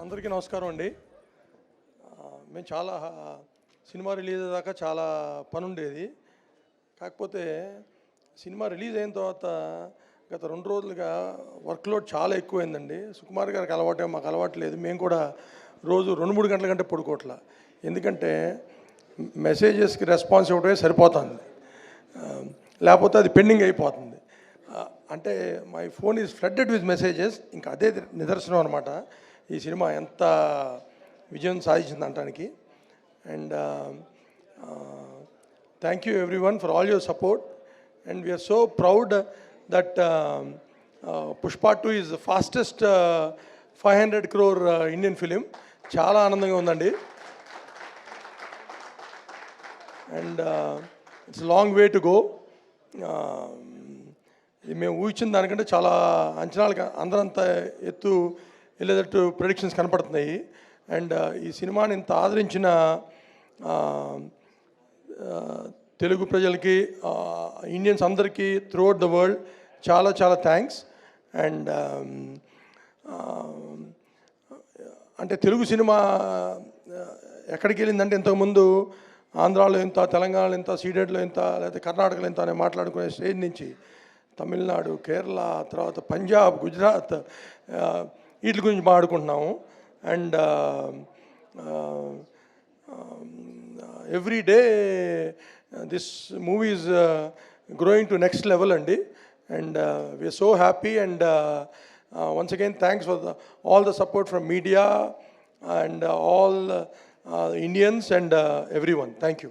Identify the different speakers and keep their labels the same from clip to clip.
Speaker 1: అందరికీ నమస్కారం అండి. మేము చాలా సినిమా రిలీజ్ అయ్యేదాకా చాలా పని ఉండేది. కాకపోతే సినిమా రిలీజ్ అయిన తర్వాత గత 2 రోజులుగా వర్క్లోడ్ చాలా ఎక్కువైందండి. సుకుమార్ గారికి అలవాటే, మాకు అలవాటు లేదు. మేము కూడా రోజు 2-3 గంటల కంటే పడుకోవట్లా. ఎందుకంటే మెసేజెస్కి రెస్పాన్స్ ఇవ్వడమే సరిపోతుంది, లేకపోతే అది పెండింగ్ అయిపోతుంది. అంటే my phone is flooded with messages. ఇంకా అదే నిదర్శనం అనమాట ఈ సినిమా ఎంత విజయం సాధించింది అనడానికి. And thank you everyone for all your support. And we are so proud that Pushpa 2 is the fastest 500 crore Indian film. చాలా ఆనందంగా ఉందండి. And it's long way to go. మేము ఊహించిన దానికంటే చాలా అంచనాలు అందరంత ఎత్తు వెళ్ళేటట్టు ప్రెడిక్షన్స్ కనపడుతున్నాయి. అండ్ ఈ సినిమాని ఇంత ఆదరించిన తెలుగు ప్రజలకి, ఇండియన్స్ అందరికీ త్రూఅవుట్ ద వరల్డ్ చాలా చాలా థ్యాంక్స్. అండ్ అంటే తెలుగు సినిమా ఎక్కడికి వెళ్ళిందంటే ఇంతకుముందు ఆంధ్రాలో ఎంత, తెలంగాణలో ఎంత, సీడెడ్లో ఎంత, లేకపోతే కర్ణాటకలో ఎంత అని మాట్లాడుకునే స్టేజ్ నుంచి తమిళనాడు, కేరళ, తర్వాత పంజాబ్, గుజరాత్ వీటి గురించి మాట్లాడుకుంటున్నాము. And every day this movie is growing to next level అండి. And we are so happy. And once again thanks for all the support from media and all Indians and everyone. Thank you.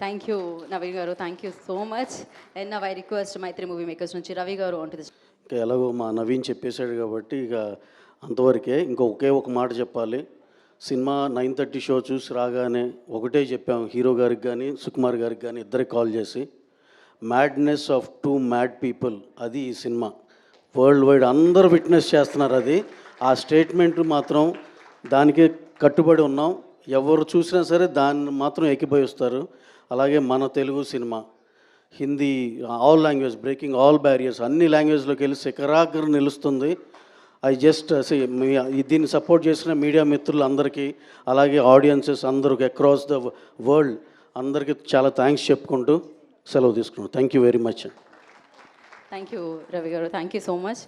Speaker 2: Thank you Naveen garu, thank you so much. And now I request Mythri movie makers నుంచి రవి గారు on to this.
Speaker 3: ఇంకా ఎలాగో మా నవీన్ చెప్పేశాడు కాబట్టి ఇక అంతవరకే. ఒకే ఒక మాట చెప్పాలి. సినిమా 9:30 షో చూసి రాగానే ఒకటే చెప్పాం హీరో గారికి కానీ సుకుమార్ గారికి కానీ ఇద్దరికి కాల్ చేసి, మ్యాడ్నెస్ ఆఫ్ 2 మ్యాడ్ పీపుల్, అది ఈ సినిమా. వరల్డ్ వైడ్ అందరూ విట్నెస్ చేస్తున్నారు. అది ఆ స్టేట్మెంట్ మాత్రం దానికి కట్టుబడి ఉన్నాం. ఎవరు చూసినా సరే దాన్ని మాత్రం ఎక్కిపోయిస్తారు. అలాగే మన Telugu cinema Hindi, all language, breaking all barriers, అన్ని లాంగ్వేజ్లోకి వెళ్ళి శిఖరాగ్ర నిలుస్తుంది. ఐ జస్ట్ దీన్ని సపోర్ట్ చేసిన మీడియా మిత్రులందరికీ, అలాగే ఆడియన్సెస్ అందరికి అక్రాస్ ద వరల్డ్ అందరికీ చాలా థ్యాంక్స్ చెప్పుకుంటూ సెలవు తీసుకున్నాను. Thank you very much.
Speaker 2: Thank you Ravi గారు, థ్యాంక్ యూ సో మచ్.